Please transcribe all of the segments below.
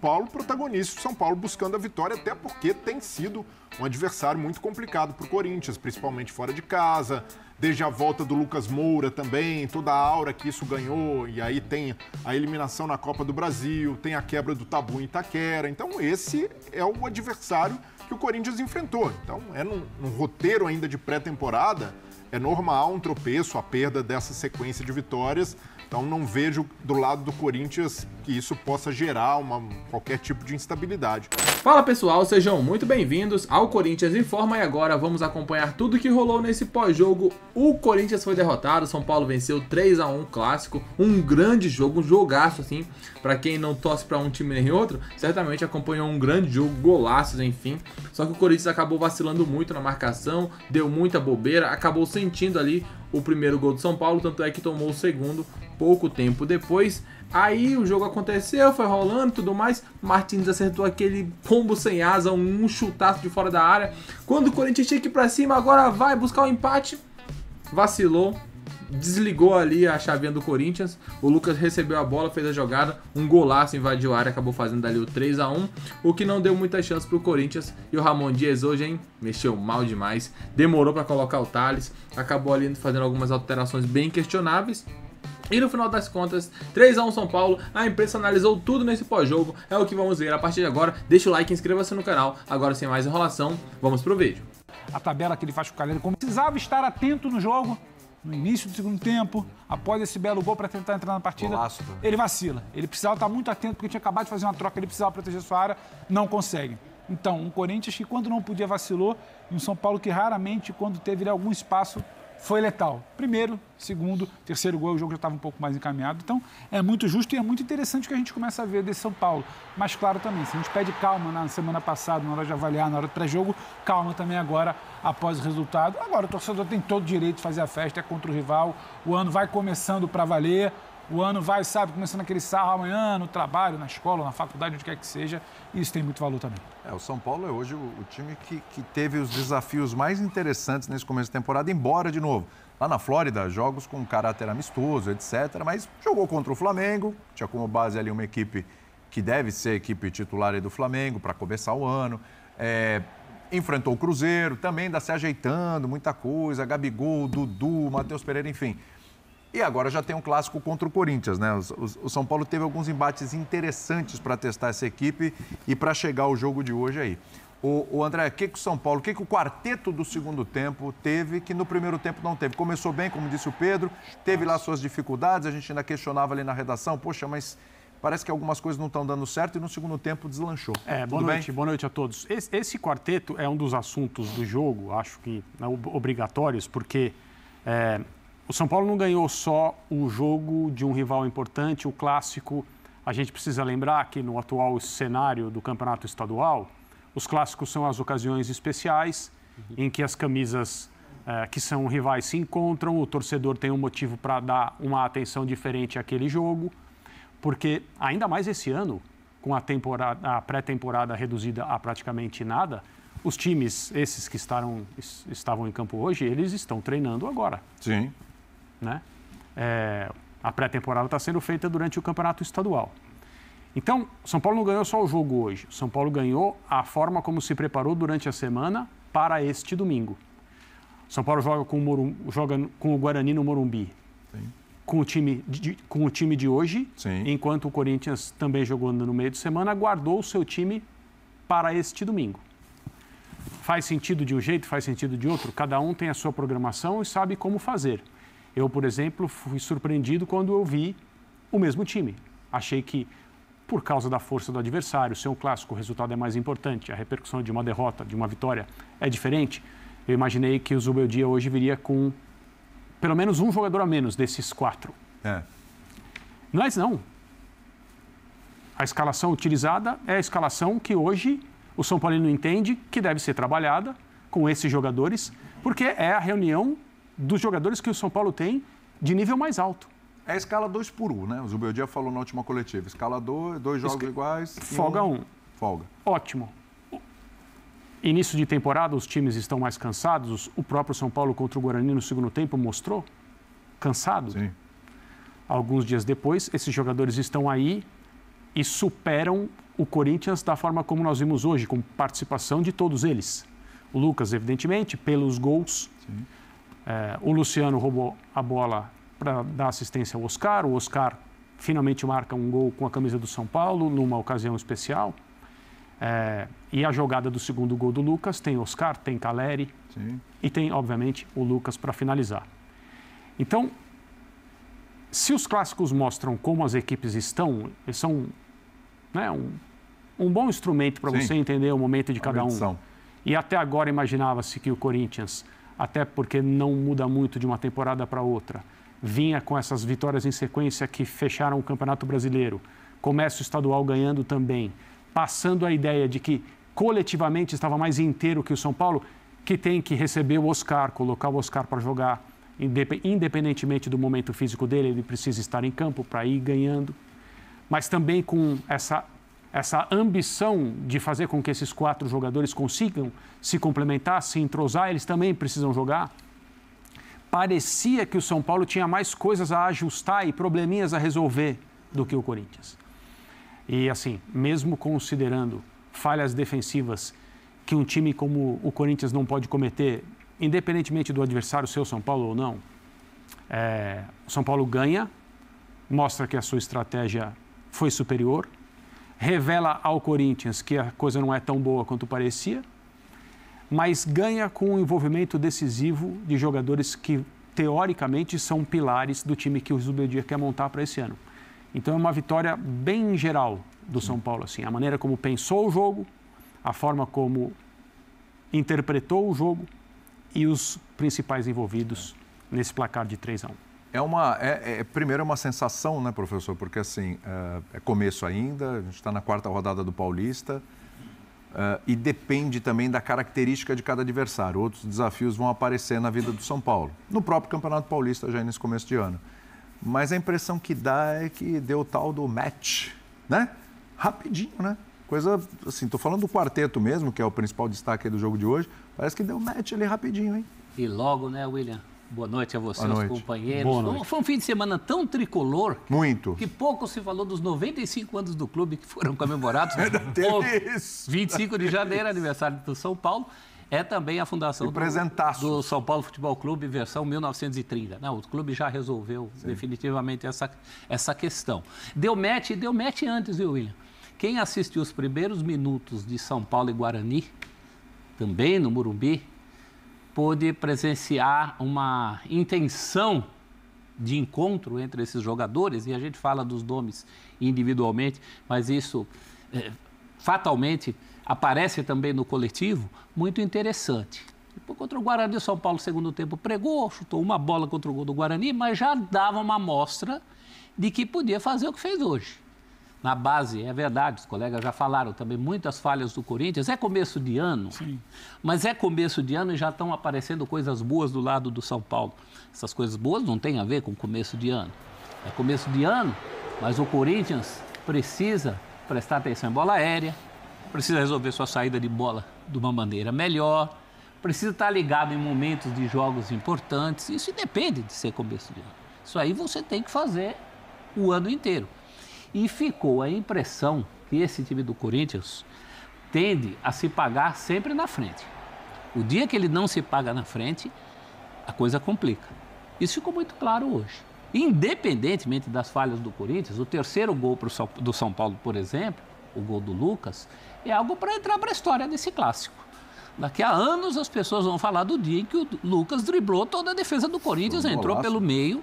Paulo, protagonista, o São Paulo buscando a vitória, até porque tem sido um adversário muito complicado para o Corinthians, principalmente fora de casa, desde a volta do Lucas Moura também, toda a aura que isso ganhou, e aí tem a eliminação na Copa do Brasil, tem a quebra do tabu em Itaquera, então esse é o adversário que o Corinthians enfrentou. Então é num roteiro ainda de pré-temporada, é normal um tropeço, a perda dessa sequência de vitórias. Então não vejo do lado do Corinthians que isso possa gerar qualquer tipo de instabilidade. Fala pessoal, sejam muito bem-vindos ao Corinthians Informa e agora vamos acompanhar tudo que rolou nesse pós-jogo. O Corinthians foi derrotado, São Paulo venceu 3-1 clássico, um grande jogo, um jogaço assim, para quem não torce para um time nem outro, certamente acompanhou um grande jogo, golaços, enfim. Só que o Corinthians acabou vacilando muito na marcação, deu muita bobeira, acabou sentindo ali o primeiro gol do São Paulo, tanto é que tomou o segundo pouco tempo depois. Aí o jogo aconteceu, foi rolando e tudo mais. Martins acertou aquele pombo sem asa, um chutaço de fora da área. Quando o Corinthians tinha que ir pra cima, agora vai buscar o empate. Vacilou, desligou ali a chavinha do Corinthians. O Lucas recebeu a bola, fez a jogada, um golaço, invadiu a área, acabou fazendo dali o 3-1. O que não deu muita chance pro Corinthians. E o Ramon Dias hoje, hein, mexeu mal demais. Demorou pra colocar o Thales. Acabou ali fazendo algumas alterações bem questionáveis. E no final das contas, 3-1 São Paulo, a imprensa analisou tudo nesse pós-jogo, é o que vamos ver a partir de agora. Deixa o like, inscreva-se no canal. Agora, sem mais enrolação, vamos pro vídeo. A tabela que ele faz com o Calheiros, como precisava estar atento no jogo, no início do segundo tempo, após esse belo gol para tentar entrar na partida, ele vacila. Ele precisava estar muito atento porque tinha acabado de fazer uma troca, ele precisava proteger sua área, não consegue. Então, um Corinthians que quando não podia vacilou, e um São Paulo que raramente, quando teve algum espaço, foi letal. Primeiro, segundo, terceiro gol, o jogo já estava um pouco mais encaminhado. Então, é muito justo e é muito interessante o que a gente começa a ver desse São Paulo. Mas, claro, também, se a gente pede calma na semana passada, na hora de avaliar, na hora do pré-jogo, calma também agora, após o resultado. Agora, o torcedor tem todo o direito de fazer a festa, é contra o rival, o ano vai começando para valer, o ano vai, sabe, começando aquele sarro amanhã, no trabalho, na escola, na faculdade, onde quer que seja, e isso tem muito valor também. O São Paulo é hoje o time que teve os desafios mais interessantes nesse começo de temporada, embora, de novo, lá na Flórida, jogos com caráter amistoso, etc., mas jogou contra o Flamengo, tinha como base ali uma equipe que deve ser a equipe titular aí do Flamengo para começar o ano, enfrentou o Cruzeiro, também ainda se ajeitando, muita coisa, Gabigol, Dudu, Matheus Pereira, enfim. E agora já tem um clássico contra o Corinthians, né? O São Paulo teve alguns embates interessantes para testar essa equipe e para chegar ao jogo de hoje aí. O André, o que o São Paulo, o que o quarteto do segundo tempo teve que no primeiro tempo não teve? Começou bem, como disse o Pedro, teve lá suas dificuldades, a gente ainda questionava ali na redação, poxa, mas parece que algumas coisas não estão dando certo e no segundo tempo deslanchou. Boa noite a todos. Esse quarteto é um dos assuntos do jogo, acho que obrigatórios, porque o São Paulo não ganhou só o jogo de um rival importante, o clássico. A gente precisa lembrar que no atual cenário do campeonato estadual, os clássicos são as ocasiões especiais em que as camisas que são rivais se encontram, o torcedor tem um motivo para dar uma atenção diferente àquele jogo, porque ainda mais esse ano, com a pré-temporada reduzida a praticamente nada, os times, esses que estavam em campo hoje, eles estão treinando agora. Sim. Né? A pré-temporada está sendo feita durante o campeonato estadual. Então, São Paulo não ganhou só o jogo hoje. São Paulo ganhou a forma como se preparou durante a semana para este domingo. São Paulo joga com o Guarani no Morumbi. Sim. Com o time de hoje, sim, enquanto o Corinthians também jogou no meio de semana, guardou o seu time para este domingo. Faz sentido de um jeito, faz sentido de outro. Cada um tem a sua programação e sabe como fazer. Eu, por exemplo, fui surpreendido quando eu vi o mesmo time. Achei que, por causa da força do adversário, ser um clássico, o resultado é mais importante, a repercussão de uma derrota, de uma vitória é diferente. Eu imaginei que o Zubeldia hoje viria com pelo menos um jogador a menos desses 4. Mas não. A escalação utilizada é a escalação que hoje o São Paulino entende que deve ser trabalhada com esses jogadores, porque é a reunião dos jogadores que o São Paulo tem de nível mais alto. É a escala 2 por 1, né? O Zubeldia falou na última coletiva. Escala 2 jogos iguais. Folga 1. Folga. Ótimo. Início de temporada, os times estão mais cansados. O próprio São Paulo contra o Guarani no segundo tempo mostrou cansado. Sim. Alguns dias depois, esses jogadores estão aí e superam o Corinthians da forma como nós vimos hoje, com participação de todos eles. O Lucas, evidentemente, pelos gols. O Luciano roubou a bola para dar assistência ao Oscar. O Oscar finalmente marca um gol com a camisa do São Paulo, numa ocasião especial. E a jogada do segundo gol do Lucas tem Oscar, tem Caleri e tem, obviamente, o Lucas para finalizar. Então, se os clássicos mostram como as equipes estão, eles são, né, um bom instrumento para você entender o momento de cada um. E até agora imaginava-se que o Corinthians, até porque não muda muito de uma temporada para outra, vinha com essas vitórias em sequência que fecharam o Campeonato Brasileiro, começa o estadual ganhando também, passando a ideia de que coletivamente estava mais inteiro que o São Paulo, que tem que receber o Oscar, colocar o Oscar para jogar, independentemente do momento físico dele, ele precisa estar em campo para ir ganhando, mas também com essa ambição de fazer com que esses 4 jogadores consigam se complementar, se entrosar, eles também precisam jogar. Parecia que o São Paulo tinha mais coisas a ajustar e probleminhas a resolver do que o Corinthians. E assim, mesmo considerando falhas defensivas que um time como o Corinthians não pode cometer, independentemente do adversário ser o São Paulo ou não, o São Paulo ganha, mostra que a sua estratégia foi superior, revela ao Corinthians que a coisa não é tão boa quanto parecia, mas ganha com um envolvimento decisivo de jogadores que, teoricamente, são pilares do time que o Zubeldia quer montar para esse ano. Então, é uma vitória bem geral do São Paulo, assim, a maneira como pensou o jogo, a forma como interpretou o jogo e os principais envolvidos nesse placar de 3-1. Primeiro é uma sensação, né, professor? Porque assim, é começo ainda, a gente está na 4ª rodada do Paulista e depende também da característica de cada adversário. Outros desafios vão aparecer na vida do São Paulo, no próprio Campeonato Paulista já nesse começo de ano. Mas a impressão que dá é que deu o tal do match, né? Rapidinho, né? Coisa, assim, tô falando do quarteto mesmo, que é o principal destaque aí do jogo de hoje, parece que deu match ali rapidinho, hein? E logo, né, William? Boa noite a vocês, companheiros. Boa noite. Foi um fim de semana tão tricolor Muito. Que pouco se falou dos 95 anos do clube que foram comemorados. Isso. 25 de janeiro, aniversário do São Paulo. É também a fundação do São Paulo Futebol Clube, versão 1930. Não, o clube já resolveu definitivamente essa questão. Deu match antes, viu, William? Quem assistiu os primeiros minutos de São Paulo e Guarani, também no Morumbi, pôde presenciar uma intenção de encontro entre esses jogadores, e a gente fala dos nomes individualmente, mas isso fatalmente aparece também no coletivo, muito interessante. Depois, contra o Guarani, o São Paulo, segundo tempo, pregou, chutou uma bola contra o gol do Guarani, mas já dava uma amostra de que podia fazer o que fez hoje. Na base, é verdade, os colegas já falaram também, muitas falhas do Corinthians. É começo de ano, mas é começo de ano e já estão aparecendo coisas boas do lado do São Paulo. Essas coisas boas não têm a ver com começo de ano. É começo de ano, mas o Corinthians precisa prestar atenção em bola aérea, precisa resolver sua saída de bola de uma maneira melhor, precisa estar ligado em momentos de jogos importantes. Isso depende de ser começo de ano. Isso aí você tem que fazer o ano inteiro. E ficou a impressão que esse time do Corinthians tende a se pagar sempre na frente. O dia que ele não se paga na frente, a coisa complica. Isso ficou muito claro hoje. Independentemente das falhas do Corinthians, o terceiro gol do São Paulo, por exemplo, o gol do Lucas, é algo para entrar para a história desse clássico. Daqui a anos as pessoas vão falar do dia em que o Lucas driblou toda a defesa do Corinthians, entrou pelo meio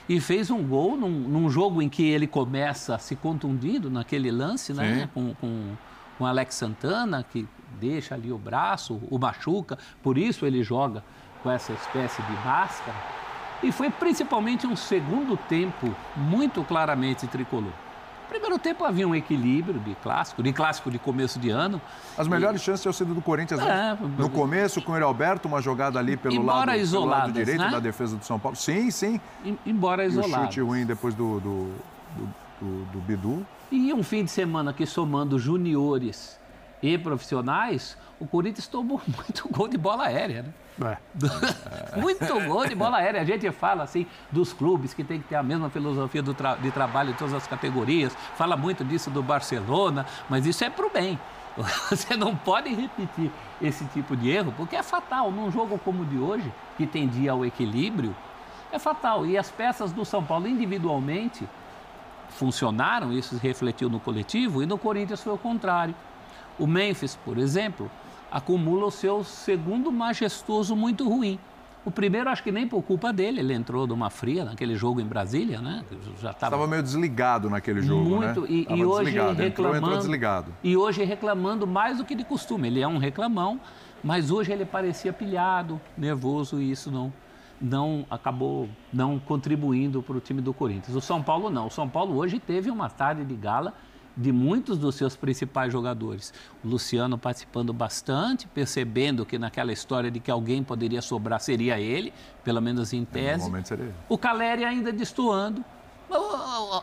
e fez um gol num jogo em que ele começa se contundindo naquele lance, né? Com Alex Santana, que deixa ali o braço, o machuca, por isso ele joga com essa espécie de máscara. E foi principalmente um segundo tempo muito claramente tricolor. No primeiro tempo havia um equilíbrio de clássico de começo de ano. As melhores chances tinham sido do Corinthians no começo, com o Alberto, uma jogada ali pelo lado direito, né? Da defesa do São Paulo. Sim. Embora isoladas. O chute ruim depois do Bidu. E um fim de semana que, somando juniores e profissionais, o Corinthians tomou muito gol de bola aérea, né? Muito gol de bola aérea. A gente fala assim dos clubes que tem que ter a mesma filosofia de trabalho em todas as categorias. Fala muito disso do Barcelona, mas isso é pro bem. Você não pode repetir esse tipo de erro, porque é fatal. Num jogo como o de hoje, que tendia ao equilíbrio, é fatal. E as peças do São Paulo individualmente funcionaram, isso refletiu no coletivo, e no Corinthians foi o contrário. O Memphis, por exemplo, acumula o seu segundo majestoso muito ruim. O primeiro, acho que nem por culpa dele, ele entrou numa fria naquele jogo em Brasília, né? Já estava meio desligado naquele jogo, muito, né? E hoje entrou desligado. E hoje reclamando mais do que de costume. Ele é um reclamão, mas hoje ele parecia pilhado, nervoso, e isso acabou não contribuindo para o time do Corinthians. O São Paulo não. O São Paulo hoje teve uma tarde de gala de muitos dos seus principais jogadores. O Luciano participando bastante, percebendo que naquela história de que alguém poderia sobrar seria ele, pelo menos em tese. Normalmente seria ele. O Calleri ainda destoando.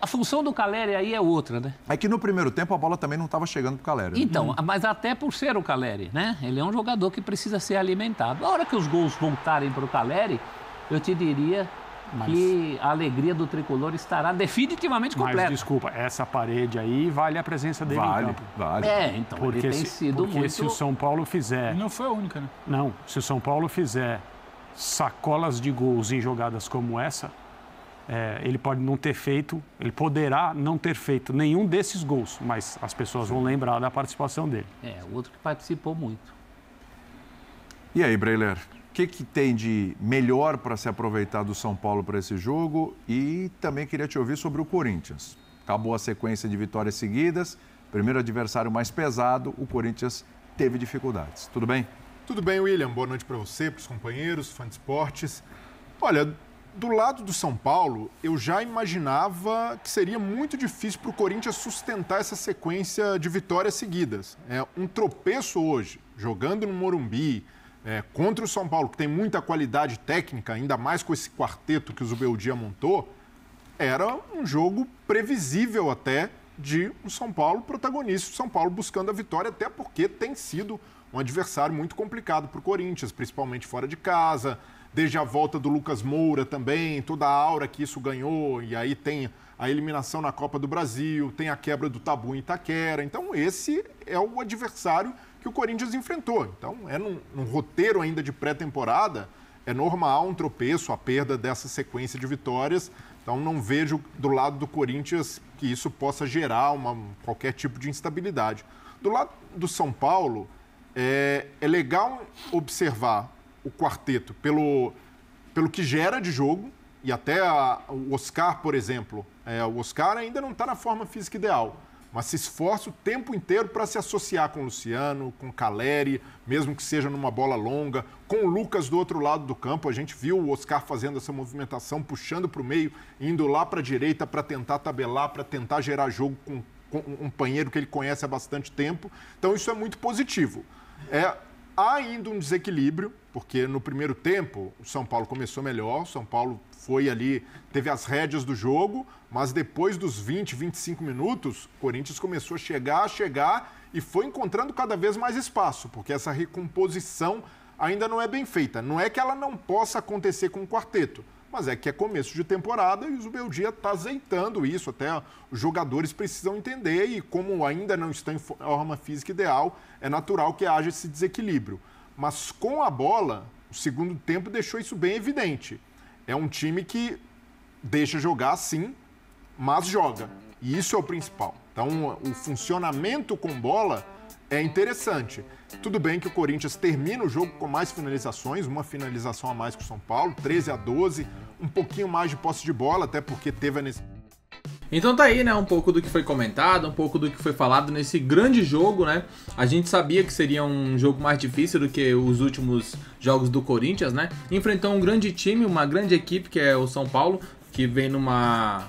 A função do Calleri aí é outra, né? É que no primeiro tempo a bola também não estava chegando pro Calleri. Né? Então, mas até por ser o Calleri, né? Ele é um jogador que precisa ser alimentado. A hora que os gols voltarem para o Calleri, eu te diria que a alegria do tricolor estará definitivamente completa. Mas, desculpa, essa parede aí vale a presença dele em campo. Vale. Então, porque ele tem sido porque muito... se o São Paulo fizer... E não foi a única, né? Não, se o São Paulo fizer sacolas de gols em jogadas como essa, ele pode não ter feito, ele poderá não ter feito nenhum desses gols, mas as pessoas vão lembrar da participação dele. Outro que participou muito. E aí, Breiler? O que tem de melhor para se aproveitar do São Paulo para esse jogo? E também queria te ouvir sobre o Corinthians. Acabou a sequência de vitórias seguidas, primeiro adversário mais pesado, o Corinthians teve dificuldades. Tudo bem? Tudo bem, William. Boa noite para você, para os companheiros, fãs de esportes. Olha, do lado do São Paulo, eu já imaginava que seria muito difícil para o Corinthians sustentar essa sequência de vitórias seguidas. Um tropeço hoje, jogando no Morumbi, contra o São Paulo, que tem muita qualidade técnica, ainda mais com esse quarteto que o Zubeldia montou, era um jogo previsível até de o São Paulo protagonista, o São Paulo buscando a vitória, até porque tem sido um adversário muito complicado para o Corinthians, principalmente fora de casa, desde a volta do Lucas Moura também, toda a aura que isso ganhou, e aí tem a eliminação na Copa do Brasil, tem a quebra do tabu em Itaquera, então esse é o adversário que o Corinthians enfrentou. Então, num roteiro ainda de pré-temporada, é normal um tropeço, a perda dessa sequência de vitórias. Então, não vejo do lado do Corinthians que isso possa gerar qualquer tipo de instabilidade. Do lado do São Paulo, é legal observar o quarteto pelo que gera de jogo, e até o Oscar, por exemplo. O Oscar ainda não está na forma física ideal, mas se esforça o tempo inteiro para se associar com o Luciano, com o Calleri, mesmo que seja numa bola longa, com o Lucas do outro lado do campo. A gente viu o Oscar fazendo essa movimentação, puxando para o meio, indo lá para a direita para tentar tabelar, para tentar gerar jogo com um companheiro que ele conhece há bastante tempo. Então isso é muito positivo. Há ainda um desequilíbrio, porque no primeiro tempo o São Paulo começou melhor, o São Paulo foi ali, teve as rédeas do jogo, mas depois dos 20, 25 minutos, o Corinthians começou a chegar e foi encontrando cada vez mais espaço, porque essa recomposição ainda não é bem feita. Não é que ela não possa acontecer com o quarteto, mas é que é começo de temporada e o Zubeldia está azeitando isso, até os jogadores precisam entender, e como ainda não estão em forma física ideal, é natural que haja esse desequilíbrio. Mas com a bola, o segundo tempo deixou isso bem evidente. É um time que deixa jogar sim, mas joga. E isso é o principal. Então, o funcionamento com bola é interessante. Tudo bem que o Corinthians termina o jogo com mais finalizações, uma finalização a mais que o São Paulo, 13-12, um pouquinho mais de posse de bola, até porque teve a necessidade. Então tá aí, né, um pouco do que foi comentado, um pouco do que foi falado nesse grande jogo, né? A gente sabia que seria um jogo mais difícil do que os últimos jogos do Corinthians, né? Enfrentou um grande time, uma grande equipe, que é o São Paulo, que vem numa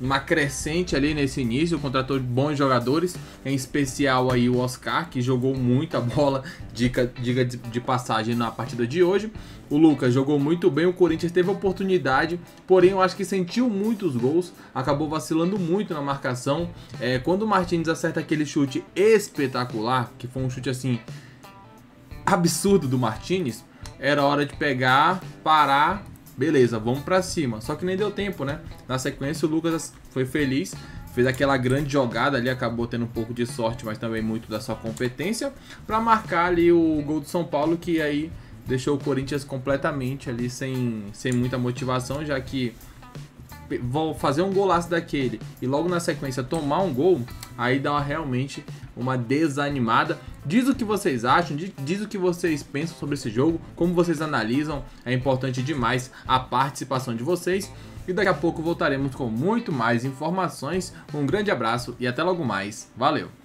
uma crescente ali nesse início, contratou bons jogadores, em especial aí o Oscar, que jogou muita bola, dica de passagem na partida de hoje. O Lucas jogou muito bem, o Corinthians teve oportunidade, porém eu acho que sentiu muitos gols, acabou vacilando muito na marcação. Quando o Martins acerta aquele chute espetacular, que foi um chute assim absurdo do Martins, era hora de pegar, parar, beleza, vamos pra cima. Só que nem deu tempo, né? Na sequência o Lucas foi feliz, fez aquela grande jogada ali, acabou tendo um pouco de sorte, mas também muito da sua competência, pra marcar ali o gol do São Paulo, que aí deixou o Corinthians completamente ali sem muita motivação, já que vou fazer um golaço daquele e logo na sequência tomar um gol, aí dá realmente uma desanimada. Diz o que vocês acham, diz o que vocês pensam sobre esse jogo, como vocês analisam, é importante demais a participação de vocês. E daqui a pouco voltaremos com muito mais informações. Um grande abraço e até logo mais. Valeu!